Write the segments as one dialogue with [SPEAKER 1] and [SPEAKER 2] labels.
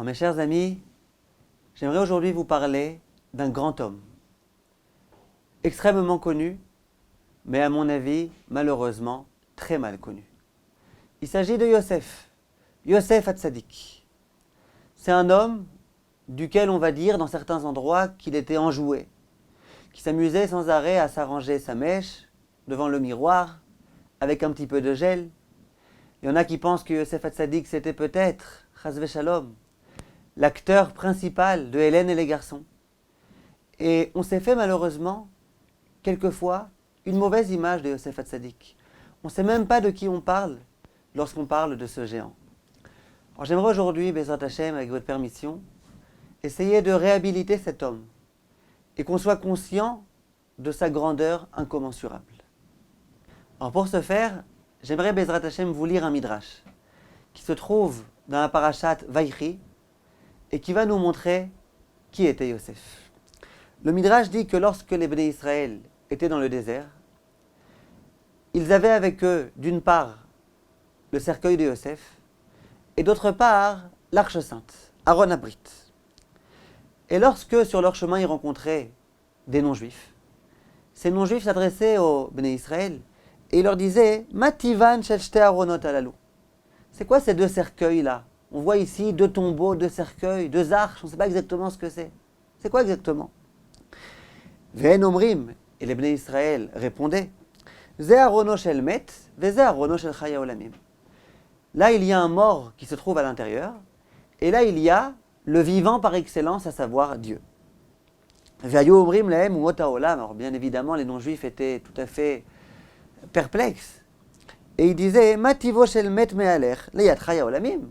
[SPEAKER 1] Alors mes chers amis, j'aimerais aujourd'hui vous parler d'un grand homme, extrêmement connu, mais à mon avis, malheureusement, très mal connu. Il s'agit de Yosef Hatzadik. C'est un homme duquel on va dire dans certains endroits qu'il était enjoué, qui s'amusait sans arrêt à s'arranger sa mèche devant le miroir, avec un petit peu de gel. Il y en a qui pensent que Yosef Hatzadik c'était peut-être, Chas v'Shalom, l'acteur principal de Hélène et les garçons. Et on s'est fait malheureusement, quelquefois, une mauvaise image de Yosef Hatzadik. On ne sait même pas de qui on parle lorsqu'on parle de ce géant. Alors j'aimerais aujourd'hui, Bezrat Hashem, avec votre permission, essayer de réhabiliter cet homme et qu'on soit conscient de sa grandeur incommensurable. Alors pour ce faire, j'aimerais, Bezrat Hashem, vous lire un midrash qui se trouve dans la parashat Vaïchi et qui va nous montrer qui était Yosef. Le midrash dit que lorsque les Bnei Israël étaient dans le désert, ils avaient avec eux, d'une part, le cercueil de Yosef, et d'autre part, l'arche sainte, Aaron Abrit. Et lorsque, sur leur chemin, ils rencontraient des non-juifs, ces non-juifs s'adressaient aux Bnei Israël et ils leur disaient « Mativan shel Aronot alalou » C'est quoi ces deux cercueils-là? On voit ici deux tombeaux, deux cercueils, deux arches, on ne sait pas exactement ce que c'est. C'est quoi exactement? Ve'en omrim, et les Bnei Israël répondaient Ze arono shel met, ve ze arono shel chaya olamim. Là, il y a un mort qui se trouve à l'intérieur, et là, il y a le vivant par excellence, à savoir Dieu. Ve'ayu omrim lahem umot haolam. Alors, bien évidemment, les non-juifs étaient tout à fait perplexes. Et ils disaient Mativo shel met me'alech, leyat chaya olamim.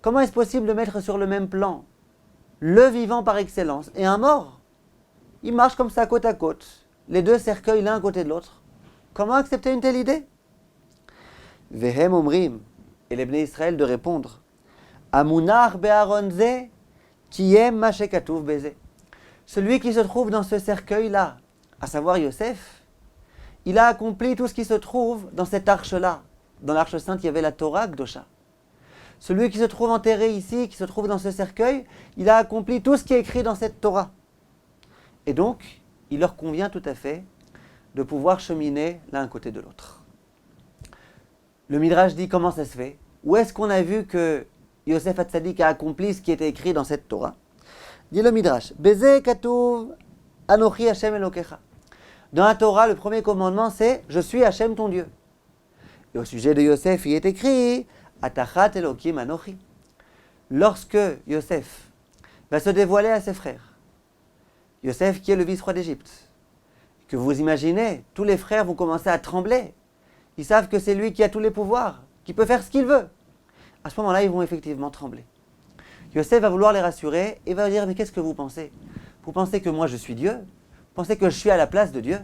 [SPEAKER 1] Comment est-ce possible de mettre sur le même plan le vivant par excellence et un mort? Ils marchent comme ça côte à côte, les deux cercueils l'un à côté de l'autre. Comment accepter une telle idée? Vehem omrim, et les Bnei Israël de répondre Amunach be'aron ze, tiyem ma shekatuv beze. Celui qui se trouve dans ce cercueil-là, à savoir Yosef, il a accompli tout ce qui se trouve dans cette arche-là. Dans l'arche sainte, il y avait la Torah Kdosha. Celui qui se trouve enterré ici, qui se trouve dans ce cercueil, il a accompli tout ce qui est écrit dans cette Torah. Et donc, il leur convient tout à fait de pouvoir cheminer l'un à côté de l'autre. Le Midrash dit comment ça se fait. Où est-ce qu'on a vu que Yosef Hatzadik a accompli ce qui était écrit dans cette Torah? Dit le Midrash, Beze katuv anochi Hashem Elokecha. Dans la Torah, le premier commandement c'est « Je suis Hashem ton Dieu ». Et au sujet de Yosef, il est écrit « Atachat Elokim anochi ». Lorsque Yosef va se dévoiler à ses frères, Yosef qui est le vice-roi d'Égypte, que vous imaginez, tous les frères vont commencer à trembler. Ils savent que c'est lui qui a tous les pouvoirs, qui peut faire ce qu'il veut. À ce moment-là, ils vont effectivement trembler. Yosef va vouloir les rassurer et va dire « Mais qu'est-ce que vous pensez? Vous pensez que moi je suis Dieu? Vous pensez que je suis à la place de Dieu ?»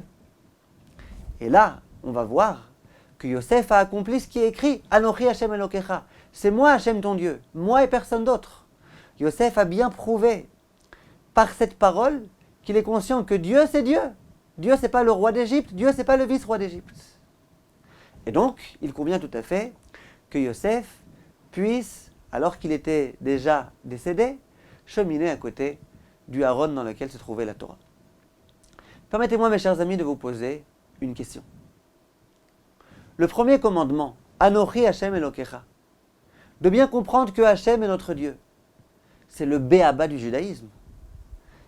[SPEAKER 1] Et là, on va voir que Yosef a accompli ce qui est écrit « Anochi Hashem Elokecha ». C'est moi Hashem ton Dieu, moi et personne d'autre. Yosef a bien prouvé par cette parole qu'il est conscient que Dieu c'est Dieu. Dieu c'est pas le roi d'Égypte, Dieu c'est pas le vice-roi d'Égypte. Et donc, il convient tout à fait que Yosef puisse, alors qu'il était déjà décédé, cheminer à côté du Aaron dans lequel se trouvait la Torah. Permettez-moi, mes chers amis, de vous poser une question. Le premier commandement, Anochi Hashem Elokecha, de bien comprendre que Hashem est notre Dieu, c'est le béaba du judaïsme.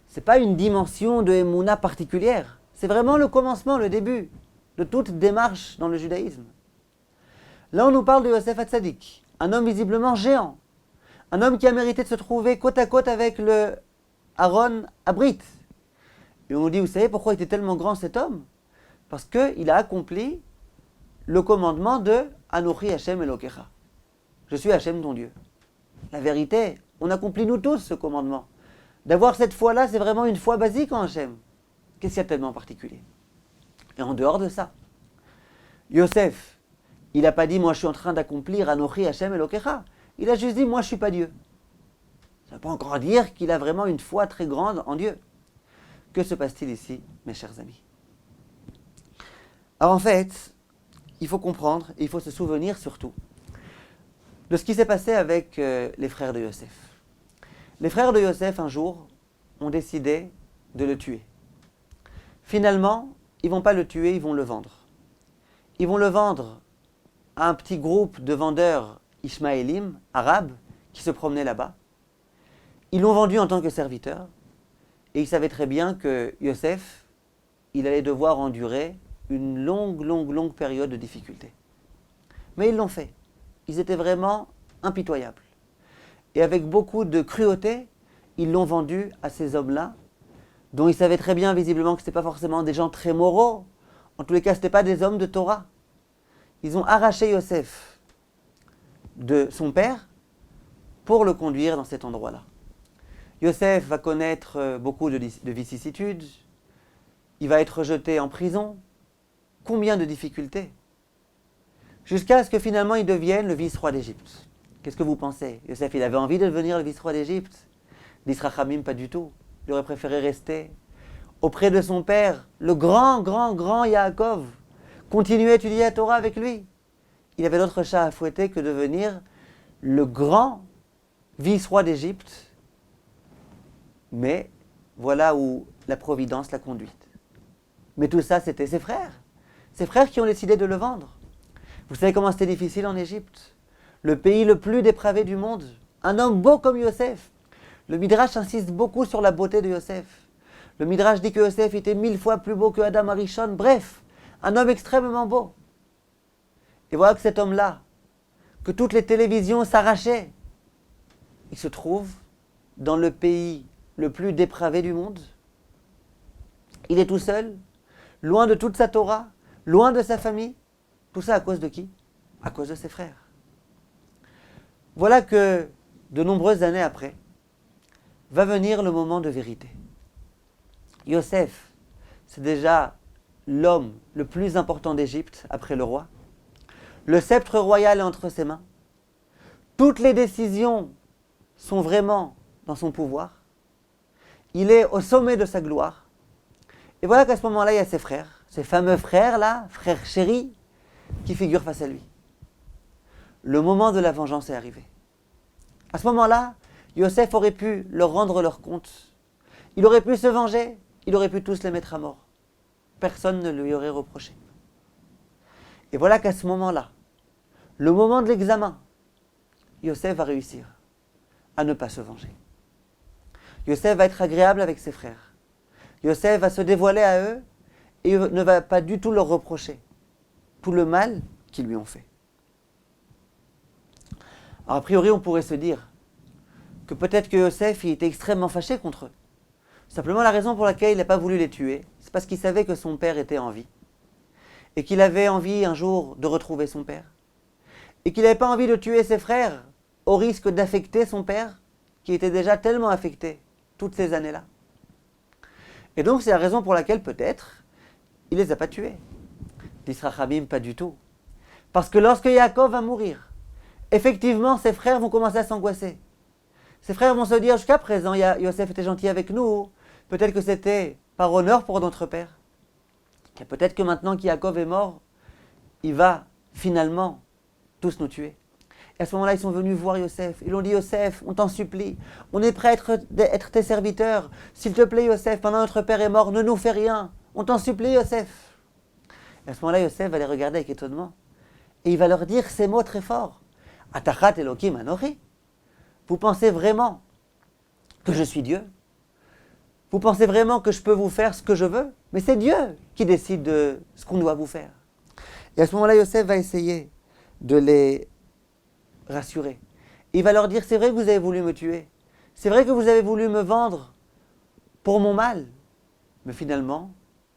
[SPEAKER 1] Ce n'est pas une dimension de Emouna particulière, c'est vraiment le commencement, le début de toute démarche dans le judaïsme. Là, on nous parle de Yosef Hatzadik, un homme visiblement géant, un homme qui a mérité de se trouver côte à côte avec le Aaron Abrit. Et on nous dit, vous savez pourquoi il était tellement grand cet homme? Parce qu'il a accompli le commandement de Anochi Hashem Elokecha. Je suis Hashem ton Dieu. La vérité, on accomplit nous tous ce commandement. D'avoir cette foi-là, c'est vraiment une foi basique en Hashem. Qu'est-ce qu'il y a de tellement particulier? Et en dehors de ça, Yosef, il n'a pas dit « moi je suis en train d'accomplir Anochi Hashem Elokecha ». Il a juste dit « moi je ne suis pas Dieu ». Ça ne veut pas encore dire qu'il a vraiment une foi très grande en Dieu. Que se passe-t-il ici, mes chers amis? Alors en fait, il faut comprendre, et il faut se souvenir surtout de ce qui s'est passé avec les frères de Yosef. Les frères de Yosef, un jour, ont décidé de le tuer. Finalement, ils ne vont pas le tuer, ils vont le vendre. Ils vont le vendre à un petit groupe de vendeurs ishmaélim, arabes, qui se promenaient là-bas. Ils l'ont vendu en tant que serviteur, et ils savaient très bien que Yosef, il allait devoir endurer une longue période de difficulté. Mais ils l'ont fait. Ils étaient vraiment impitoyables. Et avec beaucoup de cruauté, ils l'ont vendu à ces hommes-là, dont ils savaient très bien visiblement que ce n'étaient pas forcément des gens très moraux. En tous les cas, ce n'étaient pas des hommes de Torah. Ils ont arraché Yosef de son père pour le conduire dans cet endroit-là. Yosef va connaître beaucoup de vicissitudes. Il va être jeté en prison. Combien de difficultés? Jusqu'à ce que finalement il devienne le vice-roi d'Égypte. Qu'est-ce que vous pensez? Yosef, il avait envie de devenir le vice-roi d'Égypte? D'Israchamim, pas du tout. Il aurait préféré rester auprès de son père, le grand Yaakov, continuer à étudier la Torah avec lui. Il avait d'autres chats à fouetter que de devenir le grand vice-roi d'Égypte. Mais voilà où la providence l'a conduite. Mais tout ça, c'était ses frères qui ont décidé de le vendre. Vous savez comment c'était difficile en Égypte? Le pays le plus dépravé du monde. Un homme beau comme Yosef. Le Midrash insiste beaucoup sur la beauté de Yosef. Le Midrash dit que Yosef était 1000 fois plus beau que Adam Arishon. Bref, un homme extrêmement beau. Et voilà que cet homme-là, que toutes les télévisions s'arrachaient, il se trouve dans le pays le plus dépravé du monde. Il est tout seul, loin de toute sa Torah, loin de sa famille. Tout ça à cause de qui? À cause de ses frères. Voilà que, de nombreuses années après, va venir le moment de vérité. Yosef, c'est déjà l'homme le plus important d'Égypte après le roi. Le sceptre royal est entre ses mains. Toutes les décisions sont vraiment dans son pouvoir. Il est au sommet de sa gloire. Et voilà qu'à ce moment-là, il y a ses frères, ces fameux frères-là, frères chéris, qui figurent face à lui. Le moment de la vengeance est arrivé. À ce moment-là, Yosef aurait pu leur rendre leur compte. Il aurait pu se venger. Il aurait pu tous les mettre à mort. Personne ne lui aurait reproché. Et voilà qu'à ce moment-là, le moment de l'examen, Yosef va réussir à ne pas se venger. Yosef va être agréable avec ses frères. Yosef va se dévoiler à eux et ne va pas du tout leur reprocher tout le mal qu'ils lui ont fait. Alors, a priori, on pourrait se dire que peut-être que Yosef il était extrêmement fâché contre eux. Simplement, la raison pour laquelle il n'a pas voulu les tuer, c'est parce qu'il savait que son père était en vie. Et qu'il avait envie un jour de retrouver son père. Et qu'il n'avait pas envie de tuer ses frères au risque d'affecter son père, qui était déjà tellement affecté toutes ces années-là. Et donc, c'est la raison pour laquelle, peut-être, il ne les a pas tués. D'Israchamim, pas du tout. Parce que lorsque Yaakov va mourir, effectivement, ses frères vont commencer à s'angoisser. Ses frères vont se dire, jusqu'à présent, Yosef était gentil avec nous, peut-être que c'était par honneur pour notre père. Et peut-être que maintenant qu'Yaakov est mort, il va finalement tous nous tuer. Et à ce moment-là, ils sont venus voir Yosef. Ils lui ont dit, Yosef, on t'en supplie, on est prêt à être tes serviteurs. S'il te plaît, Yosef, pendant notre père est mort, ne nous fais rien. On t'en supplie, Yosef. Et à ce moment-là, Yosef va les regarder avec étonnement. Et il va leur dire ces mots très forts. Atachat Elokim Anochi. Vous pensez vraiment que je suis Dieu? Vous pensez vraiment que je peux vous faire ce que je veux? Mais c'est Dieu qui décide de ce qu'on doit vous faire. Et à ce moment-là, Yosef va essayer de les rassurer. Et il va leur dire, c'est vrai que vous avez voulu me tuer. C'est vrai que vous avez voulu me vendre pour mon mal. Mais finalement,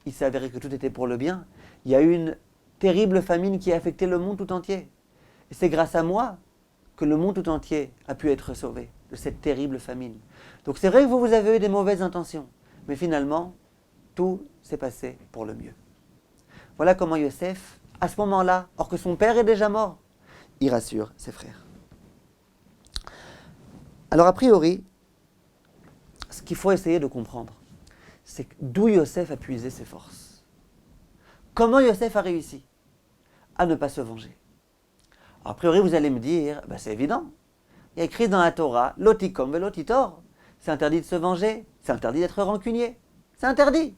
[SPEAKER 1] il s'est avéré que tout était pour le bien. Il y a eu une terrible famine qui a affecté le monde tout entier. Et c'est grâce à moi que le monde tout entier a pu être sauvé de cette terrible famine. Donc c'est vrai que vous avez eu des mauvaises intentions, mais finalement, tout s'est passé pour le mieux. Voilà comment Yosef, à ce moment-là, or que son père est déjà mort, il rassure ses frères. Alors a priori, ce qu'il faut essayer de comprendre, c'est d'où Yosef a puisé ses forces. Comment Yosef a réussi à ne pas se venger? Alors, a priori, vous allez me dire, c'est évident. Il y a écrit dans la Torah, Lotikom ve Lotitor. c'est interdit de se venger, c'est interdit d'être rancunier, c'est interdit.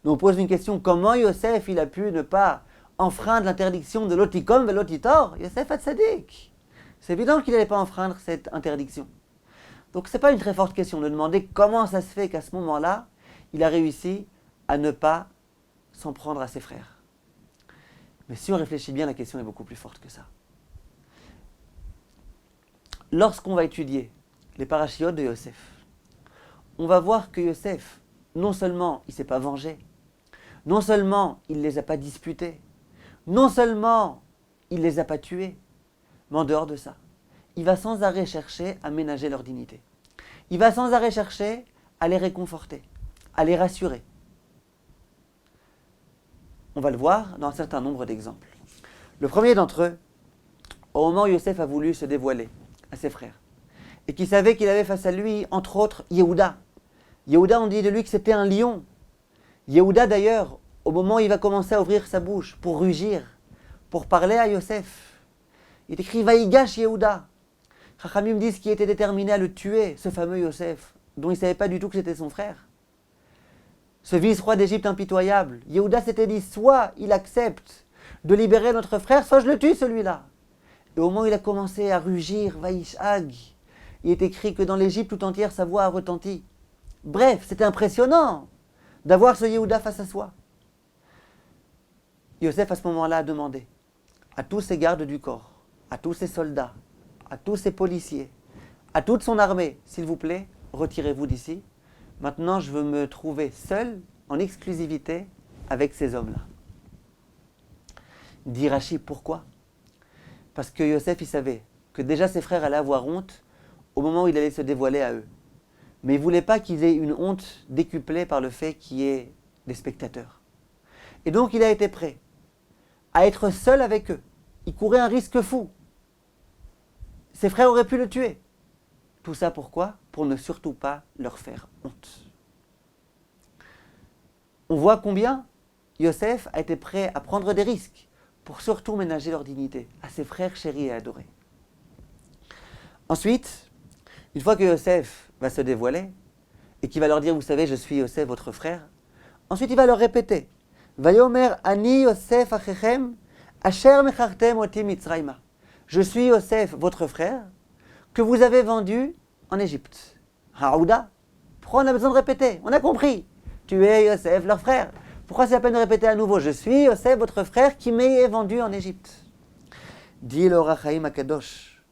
[SPEAKER 1] Nous on pose une question, comment Yosef il a pu ne pas enfreindre l'interdiction de l'otikom et l'otitor, Yosef Hatzadik. C'est évident qu'il n'allait pas enfreindre cette interdiction. Donc ce n'est pas une très forte question de demander comment ça se fait qu'à ce moment-là, il a réussi à ne pas s'en prendre à ses frères. Mais si on réfléchit bien, la question est beaucoup plus forte que ça. Lorsqu'on va étudier les parachiotes de Yosef, on va voir que Yosef, non seulement il ne s'est pas vengé, non seulement il ne les a pas disputés, non seulement il ne les a pas tués, mais en dehors de ça, il va sans arrêt chercher à ménager leur dignité. Il va sans arrêt chercher à les réconforter, à les rassurer. On va le voir dans un certain nombre d'exemples. Le premier d'entre eux, au moment où Yosef a voulu se dévoiler à ses frères, et qu'il savait qu'il avait face à lui, entre autres, Yehuda. Yehuda, on dit de lui que c'était un lion. Yehuda, d'ailleurs, au moment où il va commencer à ouvrir sa bouche pour rugir, pour parler à Yosef, il est écrit « Vaïgash Yehuda ». Chachamim disent qu'il était déterminé à le tuer, ce fameux Yosef, dont il ne savait pas du tout que c'était son frère. Ce vice-roi d'Égypte impitoyable, Yehuda s'était dit, soit il accepte de libérer notre frère, soit je le tue celui-là. Et au moment où il a commencé à rugir, Vaïshag, il est écrit que dans l'Égypte tout entière, sa voix a retenti. Bref, c'était impressionnant d'avoir ce Yehuda face à soi. Yosef, à ce moment-là, a demandé à tous ses gardes du corps, à tous ses soldats, à tous ses policiers, à toute son armée, s'il vous plaît, retirez-vous d'ici. Maintenant, je veux me trouver seul, en exclusivité, avec ces hommes-là. Dit Rashi, pourquoi ? Parce que Yosef, il savait que déjà ses frères allaient avoir honte au moment où il allait se dévoiler à eux. Mais il ne voulait pas qu'ils aient une honte décuplée par le fait qu'il y ait des spectateurs. Et donc, il a été prêt à être seul avec eux. Il courait un risque fou. Ses frères auraient pu le tuer. Tout ça pourquoi ? Pour ne surtout pas leur faire honte. On voit combien Yosef a été prêt à prendre des risques pour surtout ménager leur dignité à ses frères chéris et adorés. Ensuite, une fois que Yosef va se dévoiler et qu'il va leur dire, vous savez, je suis Yosef, votre frère, ensuite il va leur répéter, Vayomer ani Yosef achechem asher mechartem oti mitzrayma. Je suis Yosef, votre frère, que vous avez vendu en Égypte. Haouda, pourquoi on a besoin de répéter ? On a compris. Tu es Yosef, leur frère. Pourquoi c'est la peine de répéter à nouveau ? Je suis Yosef, votre frère, qui m'est vendu en Égypte. Dit le Or HaChaim Akadosh,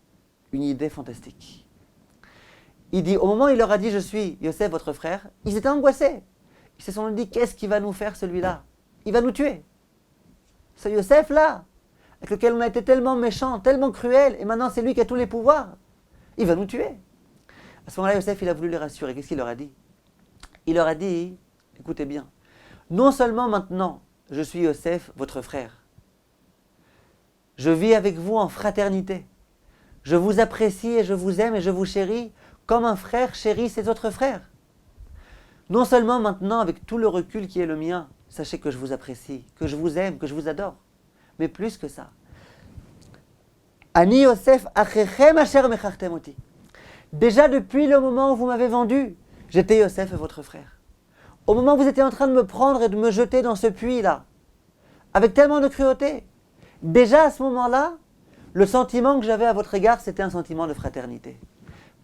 [SPEAKER 1] une idée fantastique. Il dit, au moment où il leur a dit, je suis Yosef, votre frère, ils étaient angoissés. Ils se sont dit, qu'est-ce qu'il va nous faire celui-là ? Il va nous tuer. Ce Yosef-là, avec lequel on a été tellement méchant, tellement cruel, et maintenant c'est lui qui a tous les pouvoirs. Il va nous tuer. À ce moment-là, Yosef, il a voulu les rassurer. Qu'est-ce qu'il leur a dit ? Il leur a dit, écoutez bien, non seulement maintenant, je suis Yosef, votre frère, je vis avec vous en fraternité. Je vous apprécie et je vous aime et je vous chéris comme un frère chérit ses autres frères. Non seulement maintenant, avec tout le recul qui est le mien, sachez que je vous apprécie, que je vous aime, que je vous adore, mais plus que ça. Ani Yosef achechem asher mechartem oti. Déjà depuis le moment où vous m'avez vendu, j'étais Yosef, votre frère. Au moment où vous étiez en train de me prendre et de me jeter dans ce puits-là, avec tellement de cruauté, déjà à ce moment-là, le sentiment que j'avais à votre égard, c'était un sentiment de fraternité.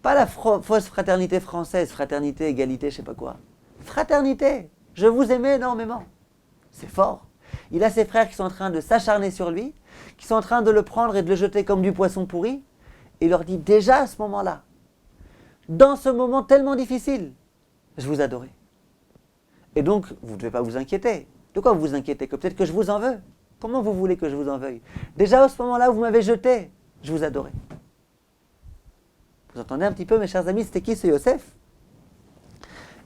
[SPEAKER 1] Pas la fausse fraternité française, fraternité, égalité, je sais pas quoi. Fraternité, je vous aimais énormément. C'est fort. Il a ses frères qui sont en train de s'acharner sur lui, qui sont en train de le prendre et de le jeter comme du poisson pourri, et il leur dit déjà à ce moment-là, dans ce moment tellement difficile, je vous adorais. Et donc, vous ne devez pas vous inquiéter. De quoi vous vous inquiétez ? Que peut-être que je vous en veux. Comment vous voulez que je vous en veuille ? Déjà à ce moment-là où vous m'avez jeté, je vous adorais. Vous entendez un petit peu, mes chers amis, c'était qui ce Yosef ?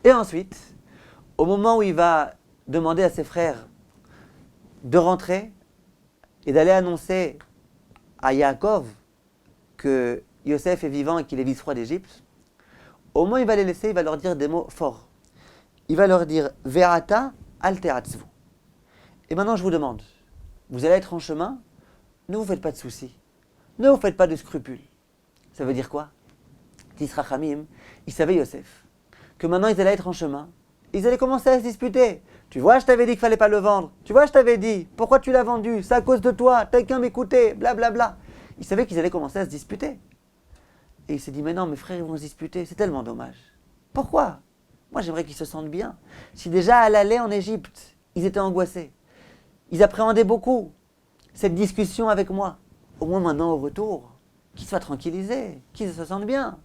[SPEAKER 1] Et ensuite, au moment où il va demander à ses frères de rentrer et d'aller annoncer à Yaakov que Yosef est vivant et qu'il est vice-roi d'Égypte, au moment où il va les laisser, il va leur dire des mots forts. Il va leur dire « Ve'ata al te'atzvu ». Et maintenant, je vous demande, vous allez être en chemin, ne vous faites pas de soucis, ne vous faites pas de scrupules. Ça veut dire quoi ? Tisrachamim, il savait Yosef, que maintenant ils allaient être en chemin. Ils allaient commencer à se disputer. Tu vois, je t'avais dit qu'il fallait pas le vendre. Tu vois, je t'avais dit. Pourquoi tu l'as vendu? C'est à cause de toi. T'as qu'à m'écouter. Blablabla. Ils savaient qu'ils allaient commencer à se disputer. Et il s'est dit, mais non, mes frères, ils vont se disputer. C'est tellement dommage. Pourquoi? Moi, j'aimerais qu'ils se sentent bien. Si déjà à l'aller en Égypte, ils étaient angoissés. Ils appréhendaient beaucoup cette discussion avec moi. Au moins maintenant, au retour, qu'ils soient tranquillisés, qu'ils se sentent bien.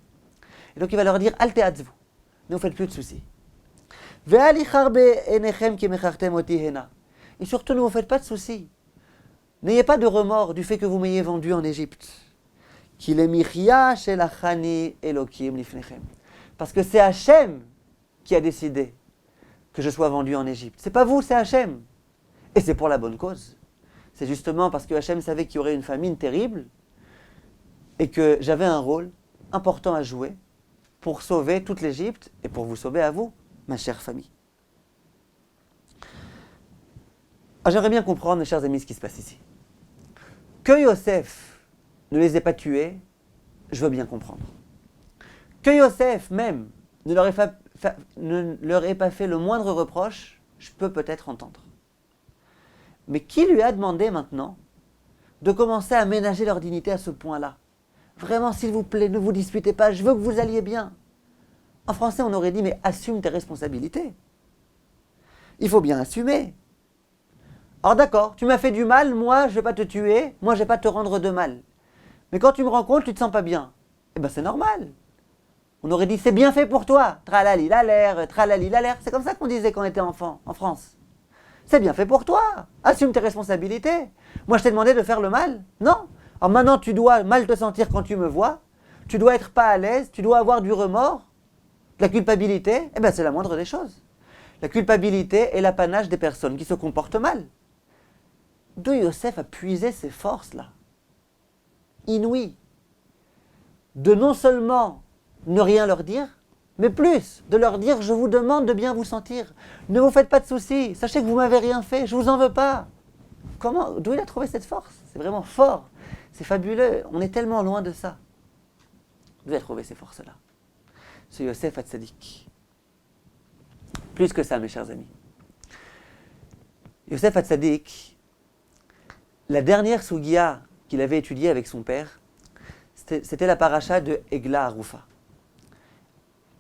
[SPEAKER 1] Et donc il va leur dire, Al te'atzvu, ne vous faites plus de soucis. Et surtout, ne vous faites pas de soucis. N'ayez pas de remords du fait que vous m'ayez vendu en Égypte. Parce que c'est Hachem qui a décidé que je sois vendu en Égypte. C'est pas vous, c'est Hachem. Et c'est pour la bonne cause. C'est justement parce que Hachem savait qu'il y aurait une famine terrible et que j'avais un rôle important à jouer pour sauver toute l'Égypte et pour vous sauver à vous, ma chère famille. Alors, j'aimerais bien comprendre, mes chers amis, ce qui se passe ici. Que Yosef ne les ait pas tués, je veux bien comprendre. Que Yosef, même, ne leur ait pas fait le moindre reproche, je peux peut-être entendre. Mais qui lui a demandé maintenant de commencer à ménager leur dignité à ce point-là? Vraiment, s'il vous plaît, ne vous disputez pas, je veux que vous alliez bien. En français, on aurait dit, mais assume tes responsabilités. Il faut bien assumer. Alors d'accord, tu m'as fait du mal, moi je ne vais pas te tuer, moi je ne vais pas te rendre de mal. Mais quand tu me rends compte, tu ne te sens pas bien. Eh bien c'est normal. On aurait dit, c'est bien fait pour toi. Tralali la l'air, tralali la l'air. C'est comme ça qu'on disait quand on était enfant, en France. C'est bien fait pour toi. Assume tes responsabilités. Moi je t'ai demandé de faire le mal. Non. Alors maintenant tu dois mal te sentir quand tu me vois. Tu dois être pas à l'aise, tu dois avoir du remords, de la culpabilité. Eh bien c'est la moindre des choses. La culpabilité est l'apanage des personnes qui se comportent mal. D'où Yosef a puisé ses forces-là, inouïes, de non seulement ne rien leur dire, mais plus, de leur dire, je vous demande de bien vous sentir. Ne vous faites pas de soucis, sachez que vous m'avez rien fait, je vous en veux pas. Comment, d'où il a trouvé cette force? C'est vraiment fort, c'est fabuleux, on est tellement loin de ça. D'où il a trouvé ces forces-là? Ce Yosef Hatzadik. Plus que ça, mes chers amis. Yosef Hatzadik, la dernière Sougia qu'il avait étudiée avec son père, c'était la paracha de Egla Harufa.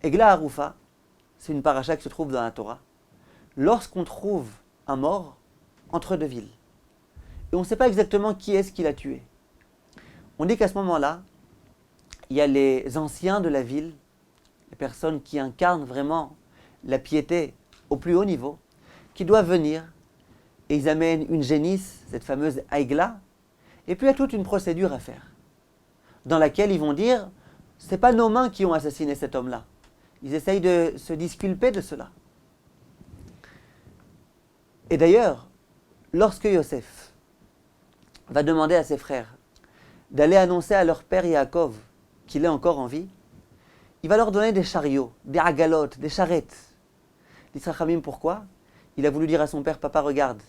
[SPEAKER 1] Egla Harufa, c'est une paracha qui se trouve dans la Torah. Lorsqu'on trouve un mort entre deux villes, et on ne sait pas exactement qui est-ce qui l'a tué, on dit qu'à ce moment-là, il y a les anciens de la ville, les personnes qui incarnent vraiment la piété au plus haut niveau, qui doivent venir et ils amènent une génisse, cette fameuse Aïgla, et puis il y a toute une procédure à faire, dans laquelle ils vont dire, c'est pas nos mains qui ont assassiné cet homme-là. Ils essayent de se disculper de cela. Et d'ailleurs, lorsque Yosef va demander à ses frères d'aller annoncer à leur père Yaakov qu'il est encore en vie, il va leur donner des chariots, des agalotes, des charrettes. L'Israchamim, pourquoi? Il a voulu dire à son père, papa, regarde,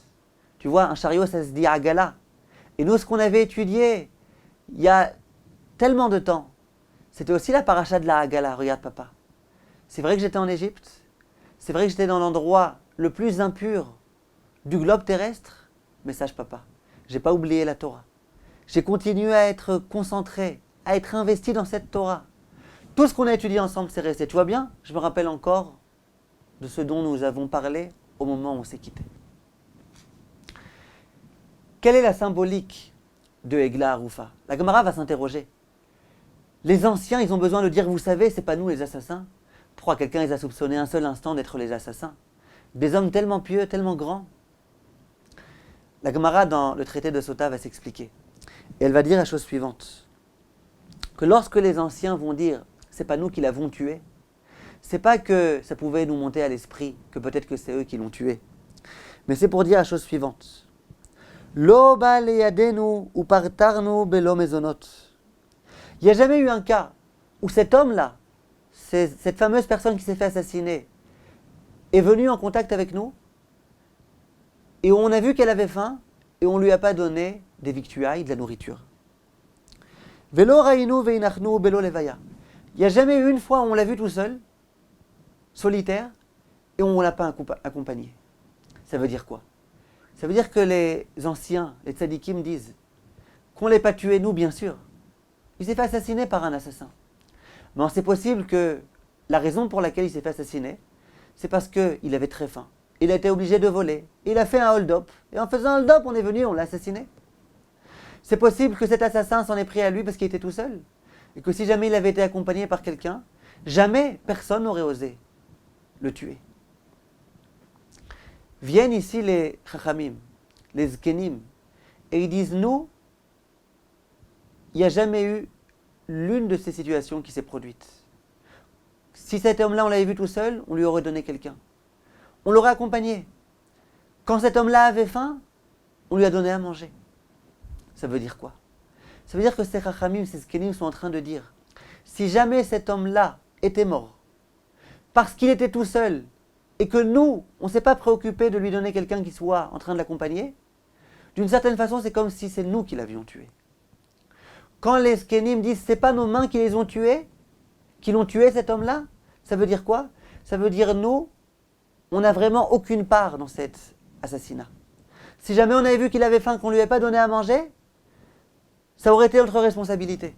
[SPEAKER 1] tu vois, un chariot, ça se dit agala. Et nous, ce qu'on avait étudié il y a tellement de temps, c'était aussi la paracha de la agala. Regarde, papa. C'est vrai que j'étais en Égypte, c'est vrai que j'étais dans l'endroit le plus impur du globe terrestre, mais sache, papa, j'ai pas oublié la Torah. J'ai continué à être concentré, à être investi dans cette Torah. Tout ce qu'on a étudié ensemble, c'est resté. Tu vois bien? Je me rappelle encore de ce dont nous avons parlé au moment où on s'est quittés. Quelle est la symbolique de Egla Harufa? La Gemara va s'interroger. Les anciens, ils ont besoin de dire, vous savez, c'est pas nous les assassins. Pourquoi quelqu'un les a soupçonnés un seul instant d'être les assassins? Des hommes tellement pieux, tellement grands. La Gemara, dans le traité de Sota, va s'expliquer. Et elle va dire la chose suivante. Que lorsque les anciens vont dire, c'est pas nous qui l'avons tué, c'est pas que ça pouvait nous monter à l'esprit, que peut-être que c'est eux qui l'ont tué. Mais c'est pour dire la chose suivante. Lo ba leyadenu ou partarnu belo mezonot. Il n'y a jamais eu un cas où cet homme-là, cette fameuse personne qui s'est fait assassiner, est venue en contact avec nous, et où on a vu qu'elle avait faim, et on ne lui a pas donné des victuailles, de la nourriture. Velo rainu veinachnu belo levaya. Il n'y a jamais eu une fois où on l'a vu tout seul, solitaire, et on ne l'a pas accompagné. Ça veut dire quoi? Ça veut dire que les anciens, les tzadikim disent qu'on ne l'ait pas tué, nous, bien sûr. Il s'est fait assassiner par un assassin. Mais c'est possible que la raison pour laquelle il s'est fait assassiner, c'est parce qu'il avait très faim. Il a été obligé de voler. Il a fait un hold-up. Et en faisant un hold-up, on est venu, on l'a assassiné. C'est possible que cet assassin s'en ait pris à lui parce qu'il était tout seul. Et que si jamais il avait été accompagné par quelqu'un, jamais personne n'aurait osé le tuer. Viennent ici les chachamim, les zkenim, et ils disent, nous, il n'y a jamais eu l'une de ces situations qui s'est produite. Si cet homme-là, on l'avait vu tout seul, on lui aurait donné quelqu'un. On l'aurait accompagné. Quand cet homme-là avait faim, on lui a donné à manger. Ça veut dire quoi? Ça veut dire que ces chachamim, ces zkenim sont en train de dire, si jamais cet homme-là était mort, parce qu'il était tout seul, et que nous, on ne s'est pas préoccupé de lui donner quelqu'un qui soit en train de l'accompagner, d'une certaine façon, c'est comme si c'est nous qui l'avions tué. Quand les zkenim disent, c'est pas nos mains qui les ont tués, qui l'ont tué cet homme-là, ça veut dire quoi? Ça veut dire nous, on n'a vraiment aucune part dans cet assassinat. Si jamais on avait vu qu'il avait faim, qu'on ne lui avait pas donné à manger, ça aurait été notre responsabilité.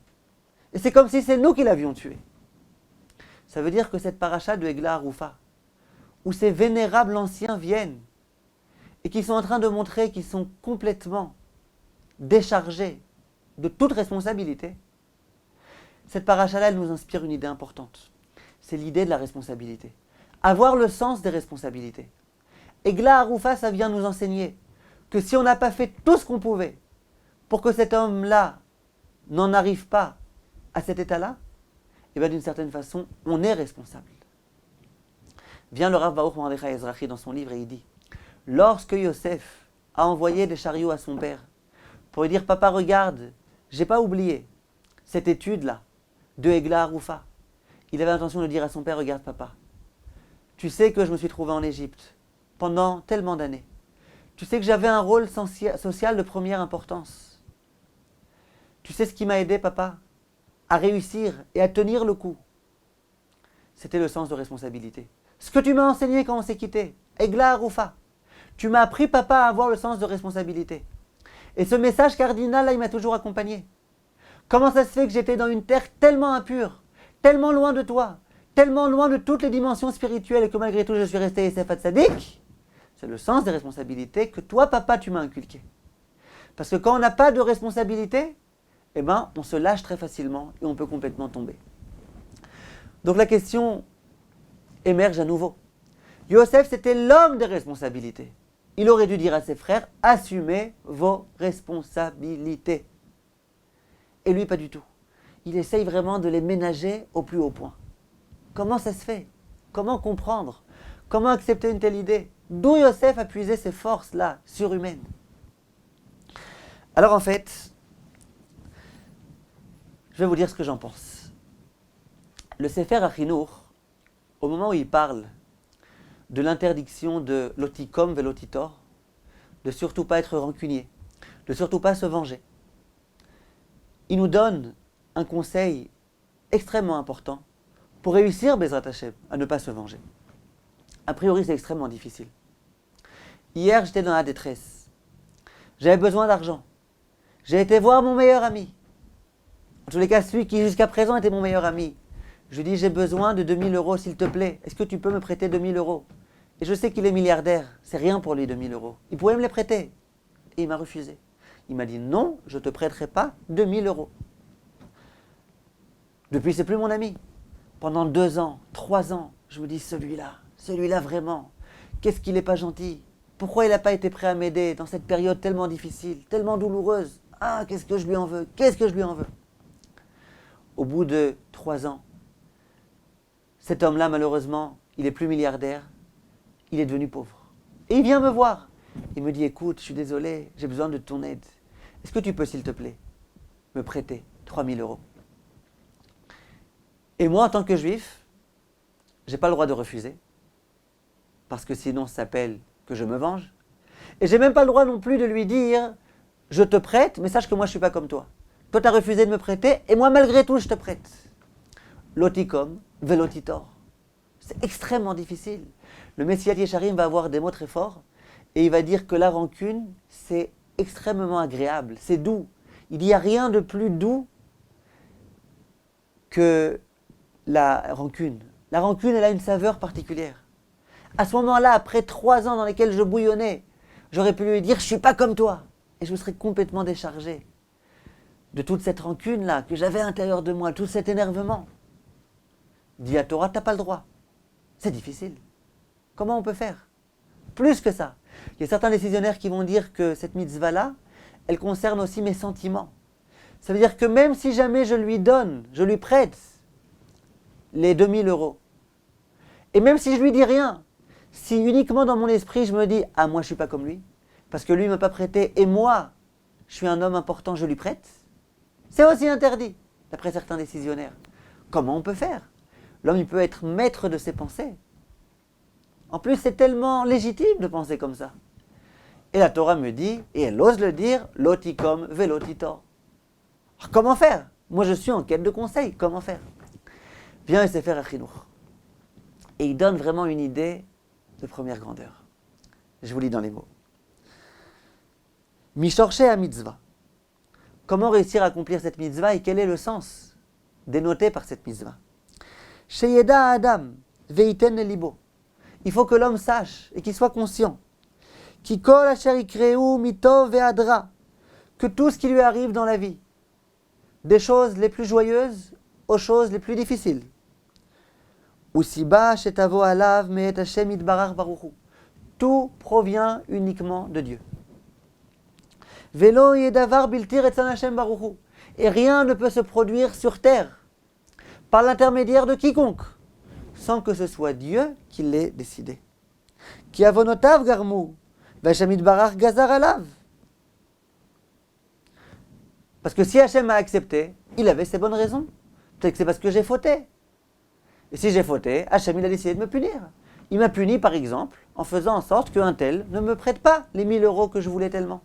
[SPEAKER 1] Et c'est comme si c'est nous qui l'avions tué. Ça veut dire que cette paracha de Egla Arufa, où ces vénérables anciens viennent et qui sont en train de montrer qu'ils sont complètement déchargés de toute responsabilité, cette paracha-là, elle nous inspire une idée importante. C'est l'idée de la responsabilité. Avoir le sens des responsabilités. Egla Arufa, ça vient nous enseigner que si on n'a pas fait tout ce qu'on pouvait pour que cet homme-là n'en arrive pas à cet état-là, et bien d'une certaine façon, on est responsable. Vient le Rav Baruch Mordechai Ezrachi dans son livre et il dit, lorsque Yosef a envoyé des chariots à son père pour lui dire, papa regarde, j'ai pas oublié cette étude-là de Egla Arufa. Il avait l'intention de dire à son père, regarde papa, tu sais que je me suis trouvé en Égypte pendant tellement d'années. Tu sais que j'avais un rôle social de première importance. Tu sais ce qui m'a aidé, papa, à réussir et à tenir le coup. C'était le sens de responsabilité. Ce que tu m'as enseigné quand on s'est quitté, Egla Arufa, tu m'as appris, papa, à avoir le sens de responsabilité. Et ce message cardinal-là, il m'a toujours accompagné. Comment ça se fait que j'étais dans une terre tellement impure, tellement loin de toi, tellement loin de toutes les dimensions spirituelles et que malgré tout je suis resté Yosef Hatzadik? C'est le sens des responsabilités que toi, papa, tu m'as inculqué. Parce que quand on n'a pas de responsabilité, eh ben, on se lâche très facilement et on peut complètement tomber. Donc la question émerge à nouveau. Yosef, c'était l'homme des responsabilités. Il aurait dû dire à ses frères, assumez vos responsabilités. Et lui, pas du tout. Il essaye vraiment de les ménager au plus haut point. Comment ça se fait? Comment comprendre? Comment accepter une telle idée? D'où Yosef a puisé ces forces-là, surhumaines? Alors en fait, je vais vous dire ce que j'en pense. Le Sefer Achinour, au moment où il parle de l'interdiction de l'otikom ve l'otitor, de surtout pas être rancunier, de surtout pas se venger, il nous donne un conseil extrêmement important pour réussir, Bezrat Hashem, à ne pas se venger. A priori, c'est extrêmement difficile. Hier, j'étais dans la détresse. J'avais besoin d'argent. J'ai été voir mon meilleur ami. En tous les cas, celui qui jusqu'à présent était mon meilleur ami. Je lui dis, j'ai besoin de 2000 euros, s'il te plaît. Est-ce que tu peux me prêter 2000 euros? Et je sais qu'il est milliardaire. C'est rien pour lui, 2000 euros. Il pouvait me les prêter. Et il m'a refusé. Il m'a dit, non, je ne te prêterai pas 2000 euros. Depuis, c'est plus mon ami. Pendant 2 ans, 3 ans, je me dis, celui-là vraiment, qu'est-ce qu'il n'est pas gentil? Pourquoi il n'a pas été prêt à m'aider dans cette période tellement difficile, tellement douloureuse? Ah, qu'est-ce que je lui en veux? Qu'est-ce que je lui en veux? Au bout de 3 ans, cet homme-là, malheureusement, il n'est plus milliardaire, il est devenu pauvre. Et il vient me voir. Il me dit, écoute, je suis désolé, j'ai besoin de ton aide. Est-ce que tu peux, s'il te plaît, me prêter 3000 euros? Et moi, en tant que juif, je n'ai pas le droit de refuser, parce que sinon ça s'appelle que je me venge. Et je n'ai même pas le droit non plus de lui dire, je te prête, mais sache que moi je ne suis pas comme toi. Toi tu as refusé de me prêter, et moi malgré tout je te prête. L'otikom, velotitor. C'est extrêmement difficile. Le Messilat Yesharim va avoir des mots très forts et il va dire que la rancune, c'est extrêmement agréable, c'est doux. Il n'y a rien de plus doux que la rancune. La rancune, elle a une saveur particulière. À ce moment-là, après 3 ans dans lesquels je bouillonnais, j'aurais pu lui dire « je ne suis pas comme toi » et je me serais complètement déchargé de toute cette rancune-là que j'avais à l'intérieur de moi, tout cet énervement. Dis à Torah, tu n'as pas le droit. C'est difficile. Comment on peut faire? Plus que ça. Il y a certains décisionnaires qui vont dire que cette mitzvah-là, elle concerne aussi mes sentiments. Ça veut dire que même si jamais je lui donne, je lui prête les 2000 euros, et même si je lui dis rien, si uniquement dans mon esprit je me dis « ah, moi je ne suis pas comme lui, parce que lui ne m'a pas prêté, et moi, je suis un homme important, je lui prête », c'est aussi interdit, d'après certains décisionnaires. Comment on peut faire? L'homme, il peut être maître de ses pensées. En plus, c'est tellement légitime de penser comme ça. Et la Torah me dit, et elle ose le dire, « lotikom velotitor ». Comment faire? Moi, je suis en quête de conseils. Comment faire? Viens et Sefer HaChinuch. Et il donne vraiment une idée de première grandeur. Je vous lis dans les mots. Mishorche à mitzvah. Comment réussir à accomplir cette mitzvah et quel est le sens dénoté par cette mitzvah? Sheyeda Adam veiten libo. Il faut que l'homme sache et qu'il soit conscient. Ki kol asher ikreu mitov ve'adra. Que tout ce qui lui arrive dans la vie, des choses les plus joyeuses aux choses les plus difficiles. Usiba shetavo alav me'et Hashem itbarach baruchu. Tout provient uniquement de Dieu. Velo yedavar biltir etzan Hashem baruchu. Et rien ne peut se produire sur terre par l'intermédiaire de quiconque, sans que ce soit Dieu qui l'ait décidé. Ki avonotav garmu, v'Hashem itbarach gazar alav. Parce que si Hachem a accepté, il avait ses bonnes raisons. Peut-être que c'est parce que j'ai fauté. Et si j'ai fauté, Hachem il a décidé de me punir. Il m'a puni par exemple en faisant en sorte qu'un tel ne me prête pas les 1000 euros que je voulais tellement.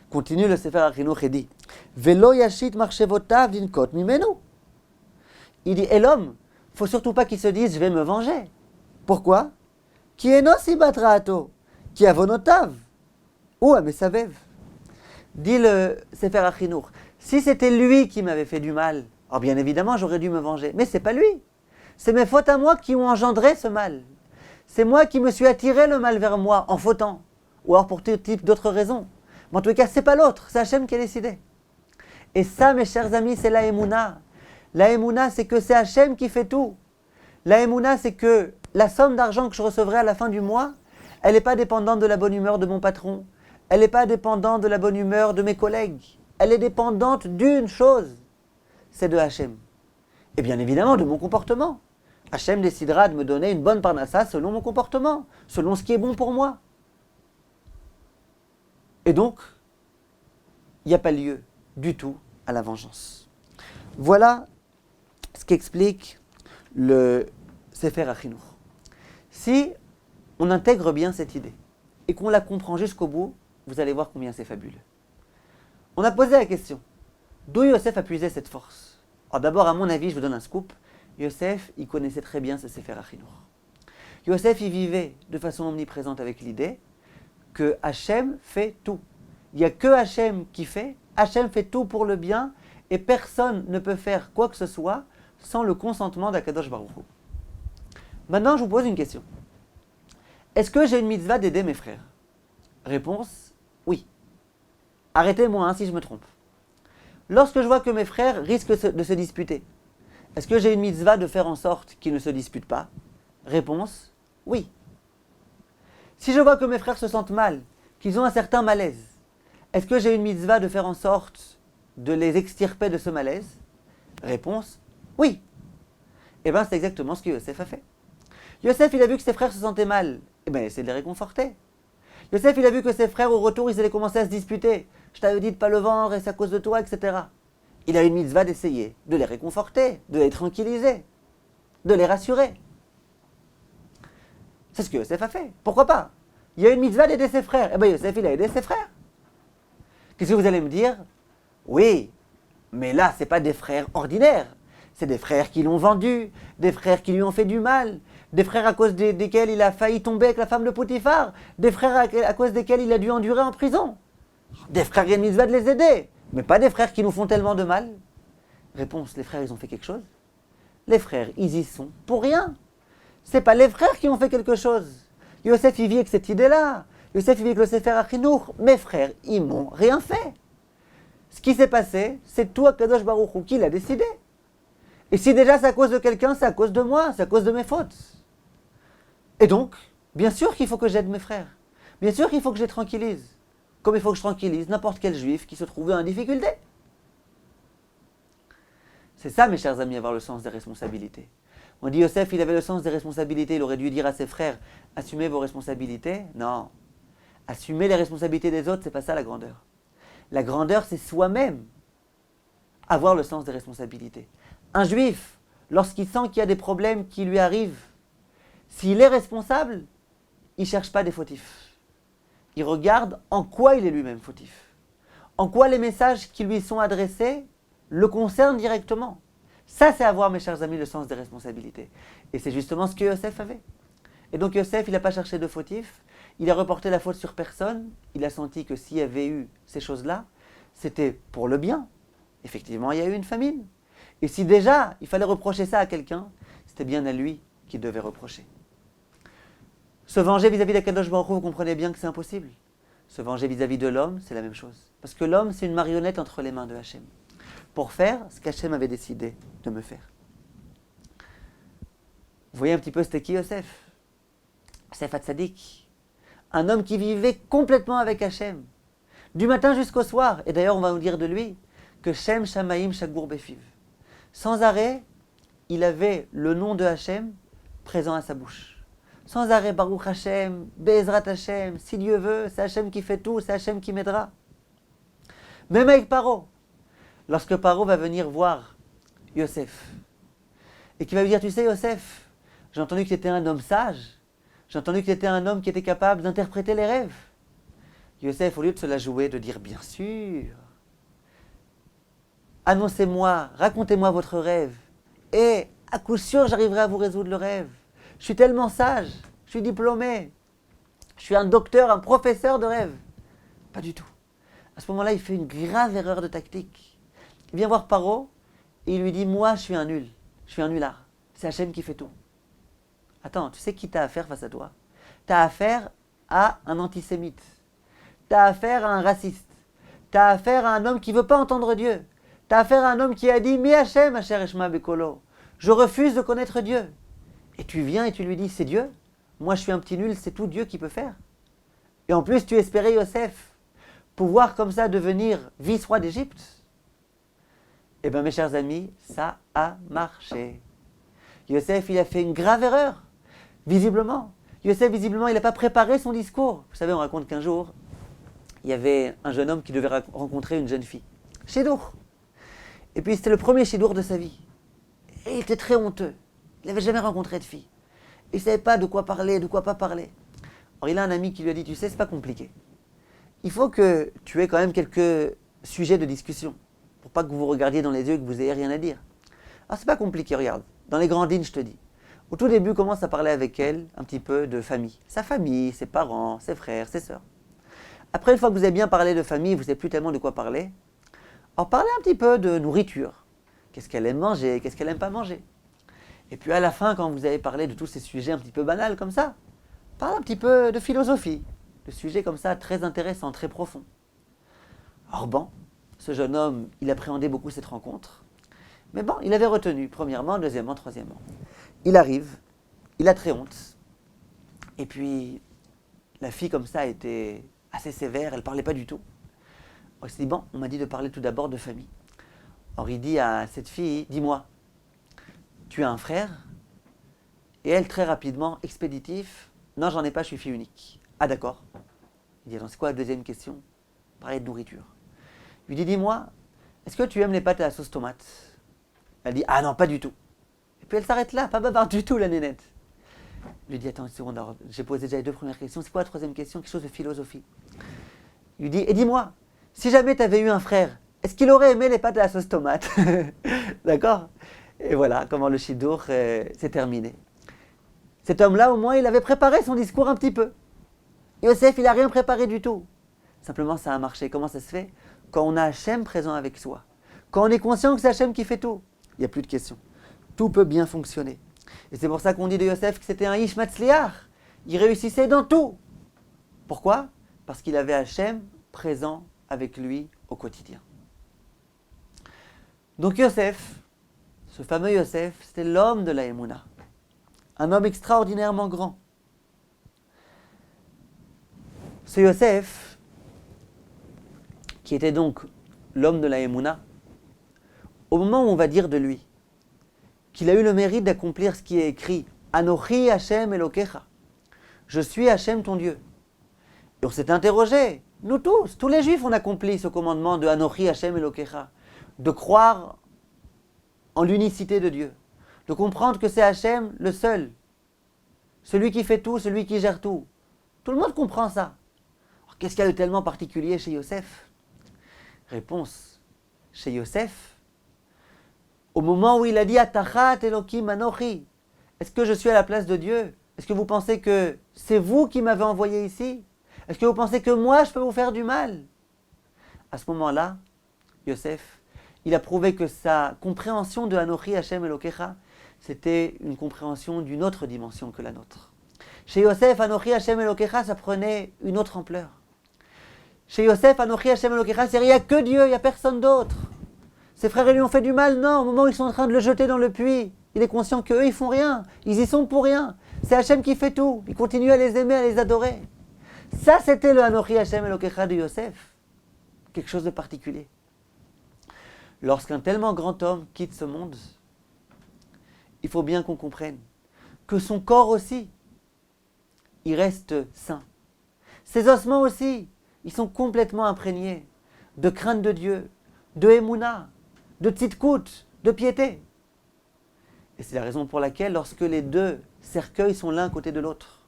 [SPEAKER 1] Continue le Sefer HaChinuch et dit Velo yashit marchevotav dinkot mimenu. Il dit, et l'homme, il ne faut surtout pas qu'il se dise je vais me venger. Pourquoi? Ki eno sibat ra'ato, ki avonotav, ou amesavev. Dit le Sefer HaChinuch, si c'était lui qui m'avait fait du mal, alors bien évidemment j'aurais dû me venger, mais c'est pas lui. C'est mes fautes à moi qui ont engendré ce mal. C'est moi qui me suis attiré le mal vers moi en fautant, ou alors pour tout type d'autres raisons. Mais en tout cas, c'est pas l'autre, c'est Hachem qui a décidé. Et ça, mes chers amis, c'est la Emouna. La Emouna, c'est que c'est Hachem qui fait tout. La Emouna, c'est que la somme d'argent que je recevrai à la fin du mois, elle n'est pas dépendante de la bonne humeur de mon patron. Elle n'est pas dépendante de la bonne humeur de mes collègues. Elle est dépendante d'une chose, c'est de Hachem. Et bien évidemment de mon comportement. Hachem décidera de me donner une bonne parnassa selon mon comportement, selon ce qui est bon pour moi. Et donc, il n'y a pas lieu du tout à la vengeance. Voilà ce qu'explique le Sefer HaChinuch. Si on intègre bien cette idée et qu'on la comprend jusqu'au bout, vous allez voir combien c'est fabuleux. On a posé la question, d'où Yosef a puisé cette force? Alors d'abord, à mon avis, je vous donne un scoop, Yosef, il connaissait très bien ce Sefer HaChinuch. Yosef, il vivait de façon omniprésente avec l'idée que Hachem fait tout. Il n'y a que Hachem qui fait, Hachem fait tout pour le bien, et personne ne peut faire quoi que ce soit sans le consentement d'Akadosh Baruch Hu. Maintenant, je vous pose une question. Est-ce que j'ai une mitzvah d'aider mes frères? Réponse, oui. Arrêtez-moi si je me trompe. Lorsque je vois que mes frères risquent de se disputer, est-ce que j'ai une mitzvah de faire en sorte qu'ils ne se disputent pas? Réponse, oui. Si je vois que mes frères se sentent mal, qu'ils ont un certain malaise, est-ce que j'ai une mitzvah de faire en sorte de les extirper de ce malaise? Réponse, oui. Eh bien, c'est exactement ce que Yosef a fait. Yosef, il a vu que ses frères se sentaient mal. Eh bien, il essaie de les réconforter. Yosef, il a vu que ses frères, au retour, ils allaient commencer à se disputer. Je t'avais dit de ne pas le vendre et c'est à cause de toi, etc. Il a une mitzvah d'essayer de les réconforter, de les tranquilliser, de les rassurer. C'est ce que Yosef a fait. Pourquoi pas? Il y a une mitzvah d'aider ses frères. Eh bien, Yosef, il a aidé ses frères. Qu'est-ce que vous allez me dire? Oui, mais là, ce n'est pas des frères ordinaires. C'est des frères qui l'ont vendu, des frères qui lui ont fait du mal, des frères à cause desquels il a failli tomber avec la femme de Potiphar, des frères à cause desquels il a dû endurer en prison. Des frères, il y a une mitzvah de les aider, mais pas des frères qui nous font tellement de mal. Réponse, les frères, ils ont fait quelque chose. Les frères, ils y sont pour rien. C'est pas les frères qui ont fait quelque chose. Yosef, il vit avec cette idée-là. Yosef, il vit avec le Sefer HaChinuch. Mes frères, ils m'ont rien fait. Ce qui s'est passé, c'est toi, Kadosh Baruch Hu, qui l'a décidé. Et si déjà c'est à cause de quelqu'un, c'est à cause de moi, c'est à cause de mes fautes. Et donc, bien sûr qu'il faut que j'aide mes frères. Bien sûr qu'il faut que je les tranquillise. Comme il faut que je tranquillise n'importe quel juif qui se trouve en difficulté. C'est ça, mes chers amis, avoir le sens des responsabilités. On dit Yosef, il avait le sens des responsabilités, il aurait dû dire à ses frères, assumez vos responsabilités. Non. Assumer les responsabilités des autres, c'est pas ça la grandeur. La grandeur, c'est soi-même avoir le sens des responsabilités. Un juif, lorsqu'il sent qu'il y a des problèmes qui lui arrivent, s'il est responsable, il ne cherche pas des fautifs. Il regarde en quoi il est lui-même fautif. En quoi les messages qui lui sont adressés le concernent directement. Ça, c'est avoir, mes chers amis, le sens des responsabilités. Et c'est justement ce que Yosef avait. Et donc Yosef, il n'a pas cherché de fautif, il a reporté la faute sur personne, il a senti que s'il y avait eu ces choses-là, c'était pour le bien. Effectivement, il y a eu une famine. Et si déjà, il fallait reprocher ça à quelqu'un, c'était bien à lui qu'il devait reprocher. Se venger vis-à-vis d'Akadosh Baruch Hu, vous comprenez bien que c'est impossible. Se venger vis-à-vis de l'homme, c'est la même chose. Parce que l'homme, c'est une marionnette entre les mains de Hachem. Pour faire ce qu'Hachem avait décidé de me faire. Vous voyez un petit peu c'était qui Yosef? Yosef Hatzadik. Un homme qui vivait complètement avec Hachem. Du matin jusqu'au soir. Et d'ailleurs, on va nous dire de lui que Shem Shamaim Shagur Befiv. Sans arrêt, il avait le nom de Hachem présent à sa bouche. Sans arrêt, Baruch Hachem, Be'ezrat Hachem, si Dieu veut, c'est Hachem qui fait tout, c'est Hachem qui m'aidera. Même avec Paro. Lorsque Paro va venir voir Yosef, et qu'il va lui dire, tu sais Yosef, j'ai entendu que tu étais un homme sage, j'ai entendu que tu étais un homme qui était capable d'interpréter les rêves. Yosef, au lieu de se la jouer, de dire, bien sûr, annoncez-moi, racontez-moi votre rêve, et à coup sûr, j'arriverai à vous résoudre le rêve. Je suis tellement sage, je suis diplômé, je suis un docteur, un professeur de rêve. Pas du tout. À ce moment-là, il fait une grave erreur de tactique. Il vient voir Paro et il lui dit, moi, je suis un nul, je suis un nulard. C'est Hachem qui fait tout. Attends, tu sais qui t'as affaire face à toi? T'as affaire à un antisémite. T'as affaire à un raciste. T'as affaire à un homme qui ne veut pas entendre Dieu. T'as affaire à un homme qui a dit, mi Hachem, Asher Eshma Bekolo. Je refuse de connaître Dieu. Et tu viens et tu lui dis, c'est Dieu. Moi, je suis un petit nul, c'est tout Dieu qui peut faire. Et en plus, tu espérais, Yosef, pouvoir comme ça devenir vice-roi d'Égypte. Eh bien, mes chers amis, ça a marché. Yosef, il a fait une grave erreur, visiblement. Yosef, visiblement, il n'a pas préparé son discours. Vous savez, on raconte qu'un jour, il y avait un jeune homme qui devait rencontrer une jeune fille. Chidour. Et puis, c'était le premier chidour de sa vie. Et il était très honteux. Il n'avait jamais rencontré de fille. Il ne savait pas de quoi parler, de quoi pas parler. Alors, il a un ami qui lui a dit, tu sais, c'est pas compliqué. Il faut que tu aies quand même quelques sujets de discussion, pour pas que vous vous regardiez dans les yeux et que vous ayez rien à dire. Alors, c'est pas compliqué, regarde. Dans les grandes lignes, je te dis. Au tout début, commence à parler avec elle un petit peu de famille. Sa famille, ses parents, ses frères, ses sœurs. Après, une fois que vous avez bien parlé de famille, vous ne savez plus tellement de quoi parler. Alors, parlez un petit peu de nourriture. Qu'est-ce qu'elle aime manger, qu'est-ce qu'elle n'aime pas manger. Et puis à la fin, quand vous avez parlé de tous ces sujets un petit peu banals comme ça, parlez un petit peu de philosophie, de sujets comme ça très intéressants, très profonds. Or bon, ce jeune homme, il appréhendait beaucoup cette rencontre. Mais bon, il avait retenu, premièrement, deuxièmement, troisièmement. Il arrive, il a très honte. Et puis, la fille comme ça était assez sévère, elle ne parlait pas du tout. Alors, il s'est dit, bon, on m'a dit de parler tout d'abord de famille. Or il dit à cette fille, dis-moi, tu as un frère? Et elle, très rapidement, expéditif, non, j'en ai pas, je suis fille unique. Ah d'accord. Il dit, alors c'est quoi la deuxième question? Parler de nourriture. Il lui dit, dis-moi, est-ce que tu aimes les pâtes à la sauce tomate? Elle dit, ah non, pas du tout. Et puis elle s'arrête là, pas bavarde du tout, la nénette. Il lui dit, attends une seconde, alors, j'ai posé déjà les deux premières questions, c'est quoi la troisième question? Quelque chose de philosophie. Il lui dit, et dis-moi, si jamais tu avais eu un frère, est-ce qu'il aurait aimé les pâtes à la sauce tomate? D'accord? Et voilà comment le Shidour s'est terminé. Cet homme-là, au moins, il avait préparé son discours un petit peu. Yosef, il n'a rien préparé du tout. Simplement, ça a marché. Comment ça se fait? Quand on a Hachem présent avec soi. Quand on est conscient que c'est Hachem qui fait tout. Il n'y a plus de questions. Tout peut bien fonctionner. Et c'est pour ça qu'on dit de Yosef que c'était un Ish Matzliach. Il réussissait dans tout. Pourquoi? Parce qu'il avait Hachem présent avec lui au quotidien. Donc Yosef, ce fameux Yosef, c'était l'homme de la Emouna. Un homme extraordinairement grand. Ce Yosef, qui était donc l'homme de la Emouna, au moment où on va dire de lui qu'il a eu le mérite d'accomplir ce qui est écrit « Anochi Hashem Elokecha » « Je suis Hashem ton Dieu ». Et on s'est interrogé, nous tous les Juifs, on accomplit ce commandement de « Anochi Hashem Elokecha », de croire en l'unicité de Dieu, de comprendre que c'est Hashem le seul, celui qui fait tout, celui qui gère tout. Tout le monde comprend ça. Alors, qu'est-ce qu'il y a de tellement particulier chez Yosef? Réponse, chez Yosef, au moment où il a dit « Atachat Elokim Anochi », est-ce que je suis à la place de Dieu? Est-ce que vous pensez que c'est vous qui m'avez envoyé ici? Est-ce que vous pensez que moi je peux vous faire du mal? À ce moment-là, Yosef, il a prouvé que sa compréhension de Anochi Hashem Elokecha, c'était une compréhension d'une autre dimension que la nôtre. Chez Yosef, Anochi Hashem Elokecha, ça prenait une autre ampleur. Chez Yosef, Anochi Hashem Elokecha, c'est il n'y a que Dieu, il n'y a personne d'autre. Ses frères lui ont fait du mal, non, au moment où ils sont en train de le jeter dans le puits, il est conscient qu'eux, ils font rien, ils y sont pour rien. C'est Hachem qui fait tout, il continue à les aimer, à les adorer. Ça, c'était le Anochi Hashem Elokecha de Yosef. Quelque chose de particulier. Lorsqu'un tellement grand homme quitte ce monde, il faut bien qu'on comprenne que son corps aussi, il reste sain. Ses ossements aussi, ils sont complètement imprégnés de crainte de Dieu, de Emouna, de tzidkout, de piété. Et c'est la raison pour laquelle, lorsque les deux cercueils sont l'un à côté de l'autre,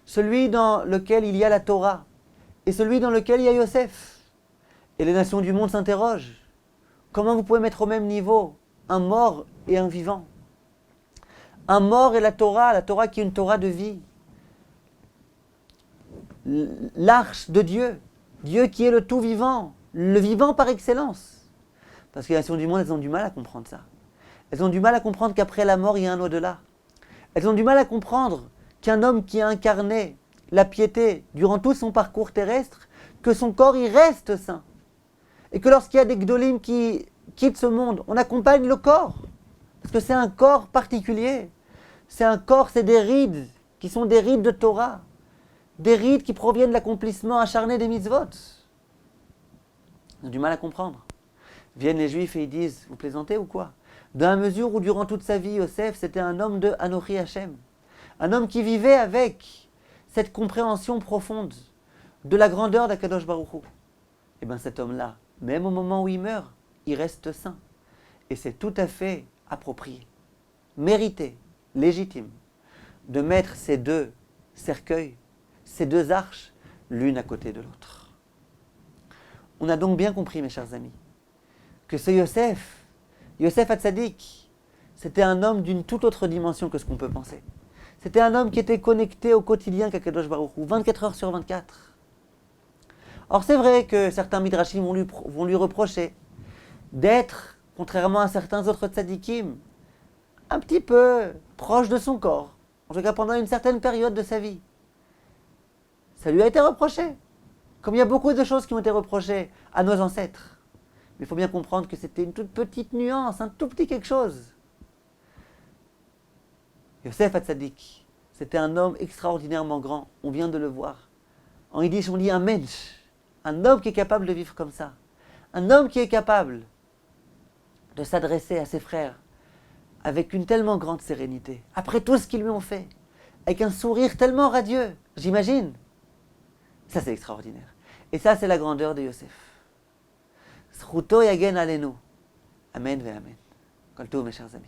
[SPEAKER 1] celui dans lequel il y a la Torah et celui dans lequel il y a Yosef, et les nations du monde s'interrogent, comment vous pouvez mettre au même niveau un mort et un vivant? Un mort et la Torah qui est une Torah de vie. L'arche de Dieu, Dieu qui est le tout vivant, le vivant par excellence. Parce que les nations du monde, elles ont du mal à comprendre ça. Elles ont du mal à comprendre qu'après la mort, il y a un au-delà. Elles ont du mal à comprendre qu'un homme qui a incarné la piété durant tout son parcours terrestre, que son corps y reste sain. Et que lorsqu'il y a des gdolim qui quittent ce monde, on accompagne le corps. Parce que c'est un corps particulier. C'est un corps, c'est des rides, qui sont des rides de Torah. Des rides qui proviennent de l'accomplissement acharné des mitzvot. Ils ont du mal à comprendre. Viennent les Juifs et ils disent, vous plaisantez ou quoi? Dans la mesure où durant toute sa vie, Yosef, c'était un homme de Anochi Hashem. Un homme qui vivait avec cette compréhension profonde de la grandeur d'Akadosh Baruch Hu. Et bien cet homme-là, même au moment où il meurt, il reste saint. Et c'est tout à fait approprié, mérité, légitime, de mettre ces deux cercueils, ces deux arches, l'une à côté de l'autre. On a donc bien compris, mes chers amis, que ce Yosef Hatzadik, c'était un homme d'une toute autre dimension que ce qu'on peut penser. C'était un homme qui était connecté au quotidien qu'Akadosh Baruch Hu, 24 heures sur 24. Or c'est vrai que certains midrashim vont lui reprocher d'être, contrairement à certains autres tzadikim, un petit peu proche de son corps, en tout cas pendant une certaine période de sa vie. Ça lui a été reproché, comme il y a beaucoup de choses qui ont été reprochées à nos ancêtres. Mais il faut bien comprendre que c'était une toute petite nuance, un tout petit quelque chose. Yosef Hatzadik, c'était un homme extraordinairement grand, on vient de le voir. En yiddish, on dit un mensch, un homme qui est capable de vivre comme ça. Un homme qui est capable de s'adresser à ses frères avec une tellement grande sérénité, après tout ce qu'ils lui ont fait, avec un sourire tellement radieux, j'imagine. Ça, c'est extraordinaire. Et ça, c'est la grandeur de Yosef. Zchuto yagen alenu. Amen ve amen. Kol tov, mes chers amis.